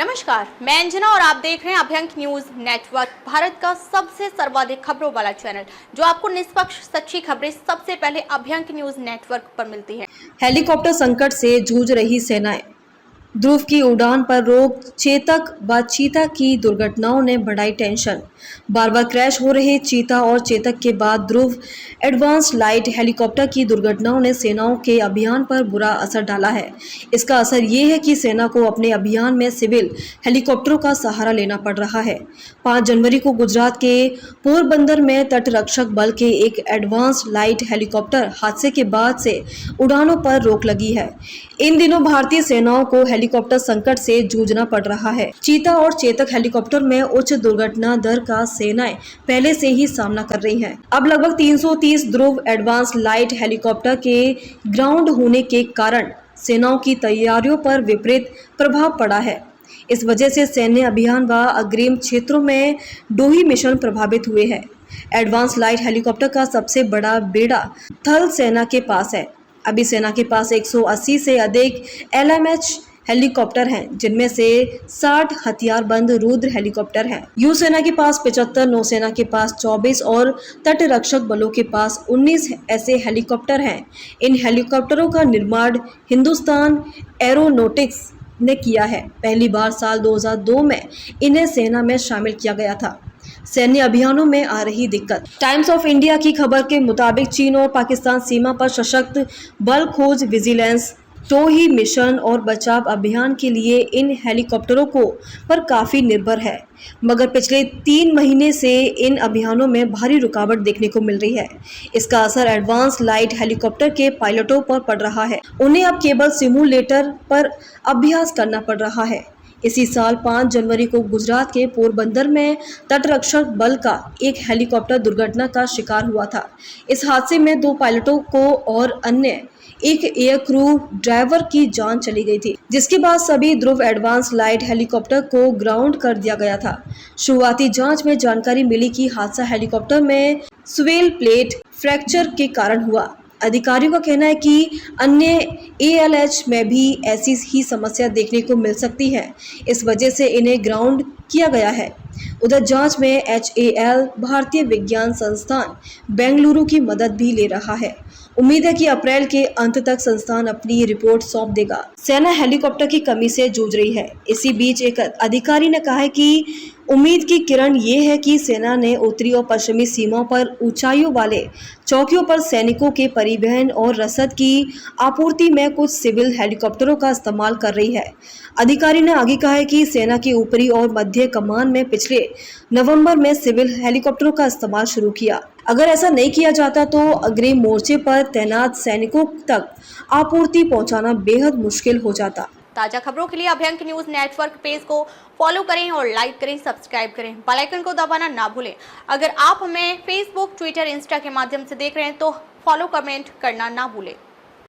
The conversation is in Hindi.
नमस्कार, मैं अंजना और आप देख रहे हैं अभ्यंक न्यूज नेटवर्क, भारत का सबसे सर्वाधिक खबरों वाला चैनल, जो आपको निष्पक्ष सच्ची खबरें सबसे पहले अभ्यंक न्यूज नेटवर्क पर मिलती है। हेलीकॉप्टर संकट से जूझ रही सेनाएं, ध्रुव की उड़ान पर रोक, चेतक व चीता की दुर्घटनाओं ने बढ़ाई टेंशन। बार बार क्रैश हो रहे चीता और चेतक के बाद ध्रुव एडवांस लाइट हेलीकॉप्टर की दुर्घटनाओं ने सेनाओं के अभियान पर बुरा असर डाला है। इसका असर ये है कि सेना को अपने अभियान में सिविल हेलीकॉप्टरों का सहारा लेना पड़ रहा है। 5 जनवरी को गुजरात के पोरबंदर में तटरक्षक बल के एक एडवांस लाइट हेलीकॉप्टर हादसे के बाद से उड़ानों पर रोक लगी है। इन दिनों भारतीय सेनाओं को हेलीकॉप्टर संकट से जूझना पड़ रहा है। चीता और चेतक हेलीकॉप्टर में उच्च दुर्घटना दर का सेनाएं पहले से ही सामना कर रही हैं। अब लगभग 330 ध्रुव एडवांस लाइट हेलीकॉप्टर के ग्राउंड होने के कारण सेनाओं की तैयारियों पर विपरीत प्रभाव पड़ा है। इस वजह से सैन्य अभियान व अग्रिम क्षेत्रों में 2 ही मिशन प्रभावित हुए हैं। एडवांस लाइट हेलीकॉप्टर का सबसे बड़ा बेड़ा थल सेना के पास है। अभी सेना के पास 180 से अधिक LMH हेलीकॉप्टर हैं, जिनमें से 60 हथियारबंद रुद्र हेलीकॉप्टर हैं। यू सेना के पास 75, नौसेना के पास 24 और तटरक्षक बलों के पास 19 ऐसे हेलीकॉप्टर हैं। इन हेलीकॉप्टरों का निर्माण हिंदुस्तान एरोनॉटिक्स ने किया है। पहली बार साल 2002 में इन्हें सेना में शामिल किया गया था। सैन्य अभियानों में आ रही दिक्कत। टाइम्स ऑफ इंडिया की खबर के मुताबिक चीन और पाकिस्तान सीमा पर सशक्त बल खोज, विजिलेंस, टोही मिशन और बचाव अभियान के लिए इन हेलीकॉप्टरों को पर काफी निर्भर है, मगर पिछले 3 महीने से इन अभियानों में भारी रुकावट देखने को मिल रही है। इसका असर एडवांस लाइट हेलीकॉप्टर के पायलटों पर पड़ रहा है। उन्हें अब केवल सिमुलेटर पर अभ्यास करना पड़ रहा है। इसी साल 5 जनवरी को गुजरात के पोरबंदर में तटरक्षक बल का एक हेलीकॉप्टर दुर्घटना का शिकार हुआ था। इस हादसे में 2 पायलटों को और अन्य एक एयर क्रू ड्राइवर की जान चली गई थी, जिसके बाद सभी ध्रुव एडवांस लाइट हेलीकॉप्टर को ग्राउंड कर दिया गया था। शुरुआती जांच में जानकारी मिली कि हादसा हेलीकॉप्टर में स्वेल प्लेट फ्रैक्चर के कारण हुआ। अधिकारियों का कहना है कि अन्य ALH में भी ऐसी ही समस्या देखने को मिल सकती है। इस वजह से इन्हें ग्राउंड किया गया है। उधर जांच में HAL भारतीय विज्ञान संस्थान बेंगलुरु की मदद भी ले रहा है। उम्मीद है कि अप्रैल के अंत तक संस्थान अपनी रिपोर्ट सौंप देगा। सेना हेलीकॉप्टर की कमी से जूझ रही है। इसी बीच एक अधिकारी ने कहा है कि उम्मीद की किरण ये है कि सेना ने उत्तरी और पश्चिमी सीमाओं पर ऊंचाइयों वाले चौकियों पर सैनिकों के परिवहन और रसद की आपूर्ति में कुछ सिविल हेलीकॉप्टरों का इस्तेमाल कर रही है। अधिकारी ने आगे कहा है कि सेना की ऊपरी और मध्य कमान में पिछले नवंबर में सिविल हेलीकॉप्टरों का इस्तेमाल शुरू किया। अगर ऐसा नहीं किया जाता तो अग्रिम मोर्चे पर तैनात सैनिकों तक आपूर्ति पहुंचाना बेहद मुश्किल हो जाता। ताजा खबरों के लिए अभ्यंक न्यूज नेटवर्क पेज को फॉलो करें और लाइक करें, सब्सक्राइब करें, बेल आइकन को दबाना ना भूलें। अगर आप हमें फेसबुक, ट्विटर, इंस्टा के माध्यम से देख रहे हैं तो फॉलो, कमेंट करना ना भूलें।